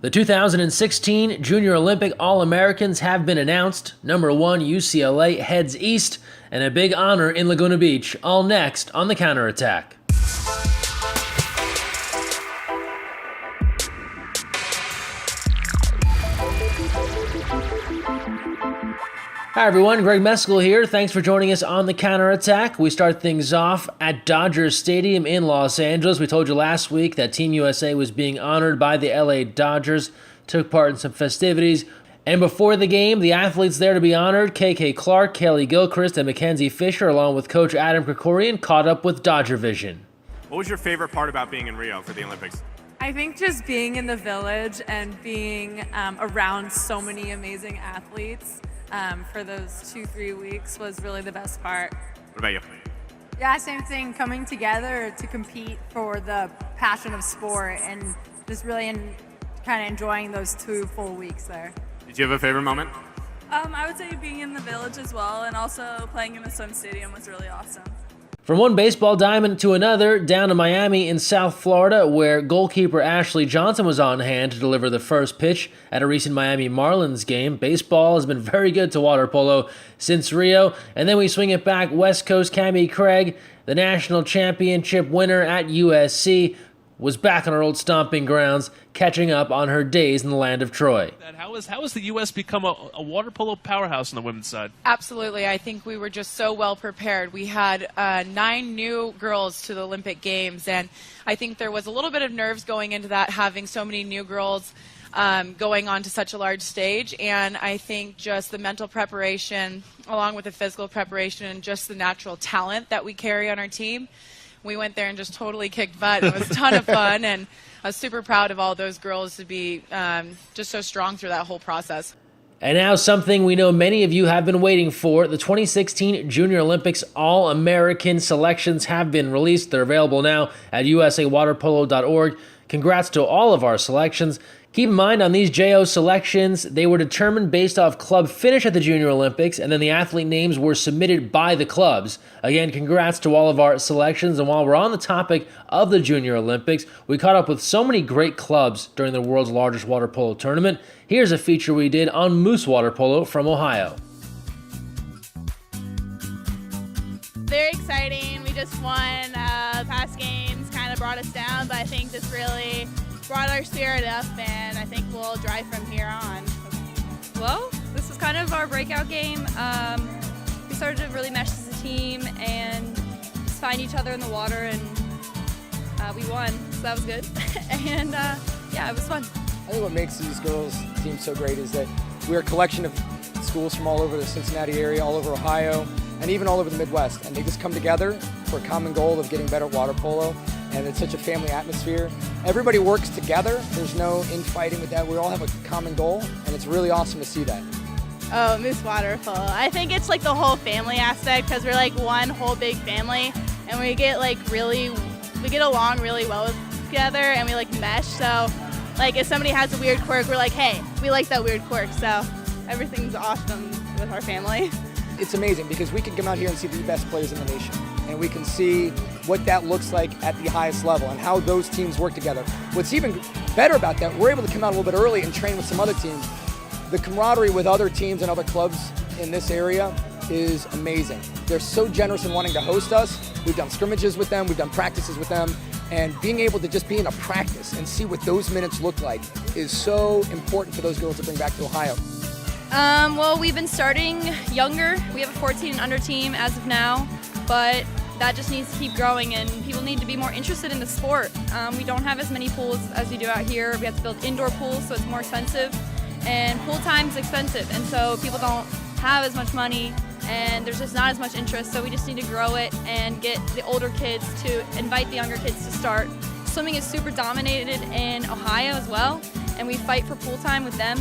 The 2016 Junior Olympic All-Americans have been announced. Number 1, UCLA heads east, and a big honor in Laguna Beach. All next on The Counterattack. Hi everyone, Greg Mescall here. Thanks for joining us on The Counterattack. We start things off at Dodger Stadium in Los Angeles. We told you last week that Team USA was being honored by the LA Dodgers, took part in some festivities. And before the game, the athletes there to be honored, KK Clark, Kelly Gilchrist, and Mackenzie Fisher, along with Coach Adam Krikorian, caught up with Dodger Vision. What was your favorite part about being in Rio for the Olympics? I think just being in the village and being around so many amazing athletes for those 2-3 weeks was really the best part. What about you? Yeah, same thing, coming together to compete for the passion of sport and just really kind of enjoying those 2 full weeks there. Did you have a favorite moment? I would say being in the village as well, and also playing in the Sun Stadium was really awesome. From one baseball diamond to another, down to Miami in South Florida, where goalkeeper Ashley Johnson was on hand to deliver the first pitch at a recent Miami Marlins game. Baseball has been very good to water polo since Rio. And then we swing it back West Coast. Cami Craig, the national championship winner at USC, was back on her old stomping grounds, catching up on her days in the land of Troy. How has the U.S. become a water polo powerhouse on the women's side? Absolutely. I think we were just so well prepared. We had 9 new girls to the Olympic Games, and I think there was a little bit of nerves going into that, having so many new girls going on to such a large stage. And I think just the mental preparation, along with the physical preparation, and just the natural talent that we carry on our team, we went there and just totally kicked butt. It was a ton of fun, and I was super proud of all those girls to be just so strong through that whole process. And now something we know many of you have been waiting for. The 2016 Junior Olympics All-American selections have been released. They're available now at usawaterpolo.org. Congrats to all of our selections. Keep in mind on these JO selections, they were determined based off club finish at the Junior Olympics, and then the athlete names were submitted by the clubs. Again, congrats to all of our selections. And while we're on the topic of the Junior Olympics, we caught up with so many great clubs during the world's largest water polo tournament. Here's a feature we did on Moose Water Polo from Ohio. Very exciting. We just won. Past games kind of brought us down, but I think this really brought our spirit up, and I think we'll drive from here on. Well, this was kind of our breakout game. We started to really mesh as a team and just find each other in the water, and we won, so that was good. And yeah, it was fun. I think what makes these girls' team so great is that we're a collection of schools from all over the Cincinnati area, all over Ohio, and even all over the Midwest, and they just come together for a common goal of getting better at water polo. And it's such a family atmosphere. Everybody works together. There's no infighting with that. We all have a common goal, and it's really awesome to see that. Oh, Moose Water Polo. I think it's like the whole family aspect, because we're like one whole big family, and we get along really well together, and we like mesh. So like if somebody has a weird quirk, we're like, hey, we like that weird quirk. So everything's awesome with our family. It's amazing because we can come out here and see the best players in the nation, and we can see what that looks like at the highest level and how those teams work together. What's even better about that, we're able to come out a little bit early and train with some other teams. The camaraderie with other teams and other clubs in this area is amazing. They're so generous in wanting to host us. We've done scrimmages with them, we've done practices with them, and being able to just be in a practice and see what those minutes look like is so important for those girls to bring back to Ohio. Well, we've been starting younger. We have a 14 and under team as of now, but that just needs to keep growing, and people need to be more interested in the sport. We don't have as many pools as we do out here. We have to build indoor pools, so it's more expensive, and pool time's expensive, and so people don't have as much money, and there's just not as much interest, so we just need to grow it and get the older kids to invite the younger kids to start. Swimming is super dominated in Ohio as well, and we fight for pool time with them,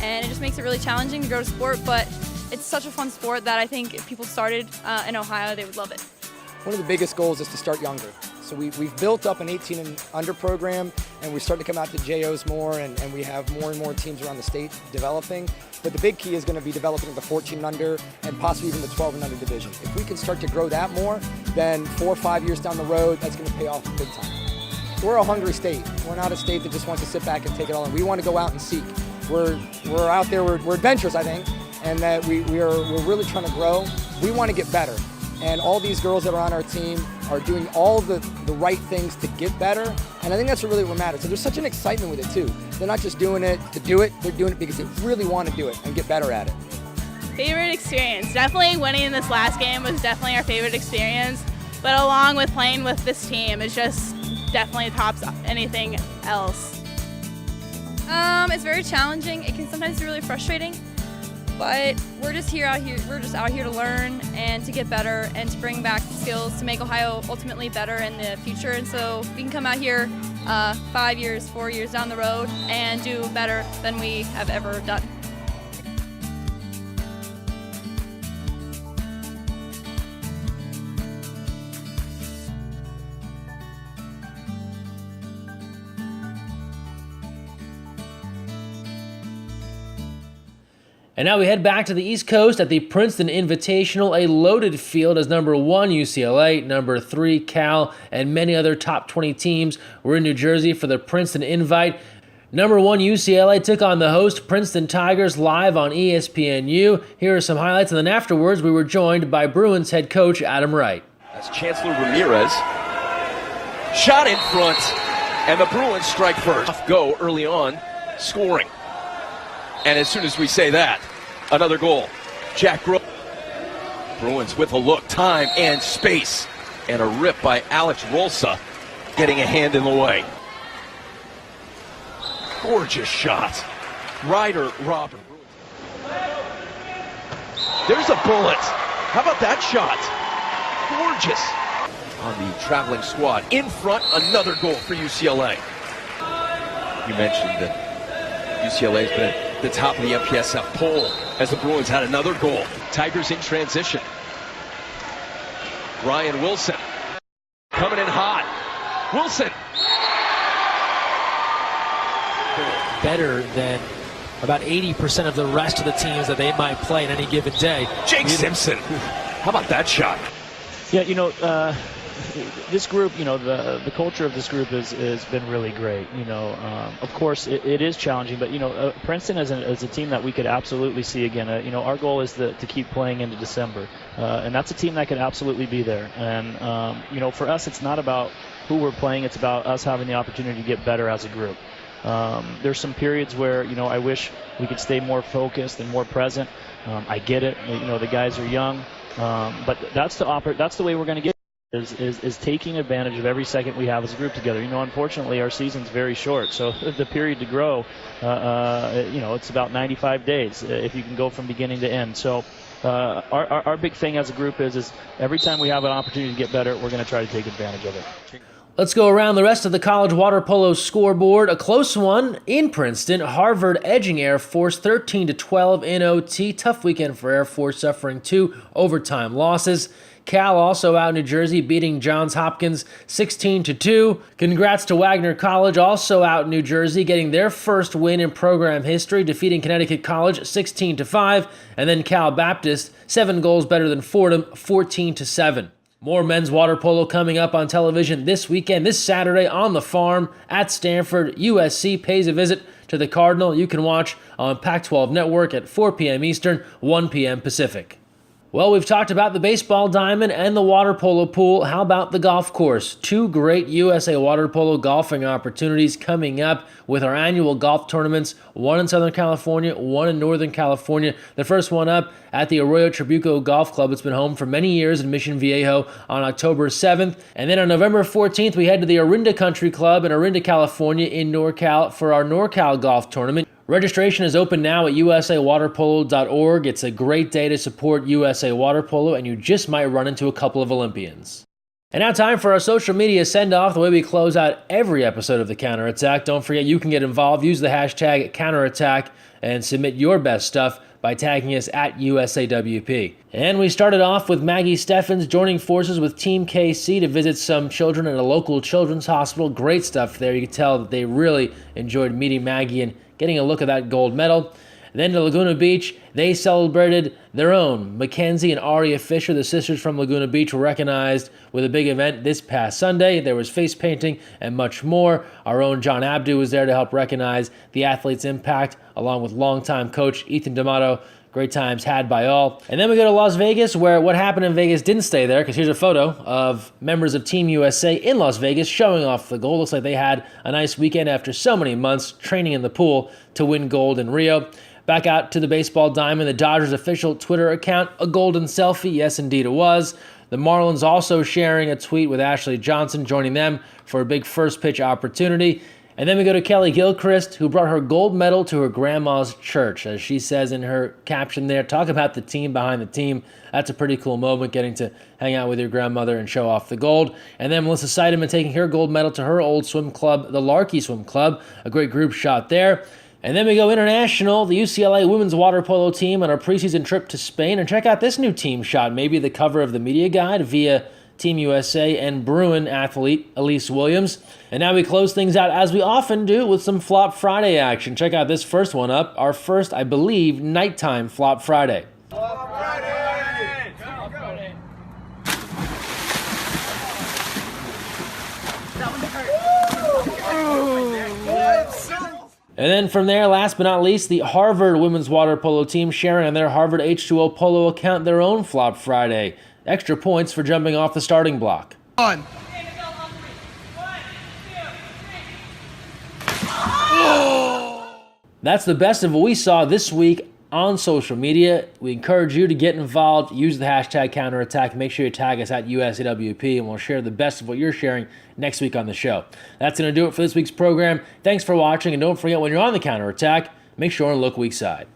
and it just makes it really challenging to grow to sport, but it's such a fun sport that I think if people started in Ohio, they would love it. One of the biggest goals is to start younger. So we've built up an 18 and under program, and we're starting to come out to JOs more, and we have more and more teams around the state developing. But the big key is going to be developing the 14 and under and possibly even the 12 and under division. If we can start to grow that more, then 4 or 5 years down the road, that's going to pay off big time. we're a hungry state. We're not a state that just wants to sit back and take it all in. We want to go out and seek. We're out there, we're adventurous, I think, and that we're really trying to grow. We want to get better. And all these girls that are on our team are doing all the right things to get better. And I think that's really what matters. So there's such an excitement with it too. They're not just doing it to do it, they're doing it because they really want to do it and get better at it. Favorite experience? Definitely winning this last game was definitely our favorite experience. But along with playing with this team, it's just definitely tops anything else. It's very challenging. It can sometimes be really frustrating, but we're just out here to learn and to get better and to bring back skills to make Ohio ultimately better in the future. And so we can come out here 5 years, 4 years down the road and do better than we have ever done. And now we head back to the East Coast at the Princeton Invitational, a loaded field as number 1 UCLA, number 3 Cal, and many other top 20 teams were in New Jersey for the Princeton Invite. Number 1 UCLA took on the host Princeton Tigers live on ESPNU. Here are some highlights, and then afterwards we were joined by Bruins head coach Adam Wright. That's Chancellor Ramirez. Shot in front, and the Bruins strike first. Go early on, scoring. And as soon as we say that, another goal. Jack Bruins with a look, time and space. And a rip by Alex Rolsa, getting a hand in the way. Gorgeous shot. Ryder Robert. There's a bullet. How about that shot? Gorgeous. On the traveling squad. In front, another goal for UCLA. You mentioned that UCLA's been at the top of the MPSF poll as the Bruins had another goal. Tigers in transition. Ryan Wilson coming in hot. Wilson. Better than about 80% of the rest of the teams that they might play in any given day. Jake Simpson. How about that shot? Yeah, this group, the culture of this group has been really great. Of course, it is challenging, but, Princeton is a team that we could absolutely see again. Our goal is to keep playing into December, and that's a team that could absolutely be there. And, for us, it's not about who we're playing. It's about us having the opportunity to get better as a group. There's some periods where, I wish we could stay more focused and more present. I get it. The guys are young, but that's the way we're going to get. Is taking advantage of every second we have as a group together. Unfortunately, our season's very short, so the period to grow, it's about 95 days if you can go from beginning to end. So our big thing as a group is every time we have an opportunity to get better, we're going to try to take advantage of it. Let's go around the rest of the college water polo scoreboard. A close one in Princeton. Harvard edging Air Force 13-12 in OT. Tough weekend for Air Force, suffering 2 overtime losses. Cal also out in New Jersey, beating Johns Hopkins 16-2. Congrats to Wagner College, also out in New Jersey, getting their first win in program history, defeating Connecticut College 16-5. And then Cal Baptist, 7 goals better than Fordham, 14-7. More men's water polo coming up on television this weekend. This Saturday on the Farm at Stanford, USC pays a visit to the Cardinal. You can watch on Pac-12 Network at 4 p.m. Eastern, 1 p.m. Pacific. Well, we've talked about the baseball diamond and the water polo pool. How about the golf course? 2 great USA water polo golfing opportunities coming up with our annual golf tournaments, one in Southern California, one in Northern California. The first one up at the Arroyo Trabuco Golf Club. It's been home for many years in Mission Viejo on October 7th. And then on November 14th, we head to the Orinda Country Club in Orinda, California in NorCal for our NorCal Golf Tournament. Registration is open now at usawaterpolo.org. It's a great day to support USA Water Polo, and you just might run into a couple of Olympians. And now time for our social media send-off, the way we close out every episode of The Counterattack. Don't forget, you can get involved. Use the hashtag counterattack and submit your best stuff by tagging us at USAWP. And we started off with Maggie Steffens joining forces with Team KC to visit some children at a local children's hospital. Great stuff there. You can tell that they really enjoyed meeting Maggie and getting a look at that gold medal. Then to Laguna Beach, they celebrated their own. Mackenzie and Aria Fisher, the sisters from Laguna Beach, were recognized with a big event this past Sunday. There was face painting and much more. Our own John Abdu was there to help recognize the athletes' impact, along with longtime coach Ethan D'Amato. Great times had by all. And then we go to Las Vegas, where what happened in Vegas didn't stay there, because here's a photo of members of Team USA in Las Vegas showing off the gold. Looks like they had a nice weekend after so many months training in the pool to win gold in Rio. Back out to the baseball diamond, the Dodgers' official Twitter account, a golden selfie. Yes, indeed it was. The Marlins also sharing a tweet with Ashley Johnson, joining them for a big first pitch opportunity. And then we go to Kelly Gilchrist, who brought her gold medal to her grandma's church. As she says in her caption there, talk about the team behind the team. That's a pretty cool moment, getting to hang out with your grandmother and show off the gold. And then Melissa Seidemann taking her gold medal to her old swim club, the Larky Swim Club. A great group shot there. And then we go international, the UCLA women's water polo team on a preseason trip to Spain. And check out this new team shot, maybe the cover of the media guide via Team USA and Bruin athlete Elise Williams. And now we close things out, as we often do, with some Flop Friday action. Check out this first one up, our first, I believe, nighttime Flop Friday. Flop Friday! Go, go. That one hurt. And then from there, last but not least, the Harvard women's water polo team sharing on their Harvard H2O Polo account their own Flop Friday. Extra points for jumping off the starting block. On. That's the best of what we saw this week on social media. We encourage you to get involved. Use the hashtag counterattack. Make sure you tag us at USAWP, and we'll share the best of what you're sharing next week on the show. That's going to do it for this week's program. Thanks for watching, and don't forget, when you're on the counterattack, make sure and look weak side.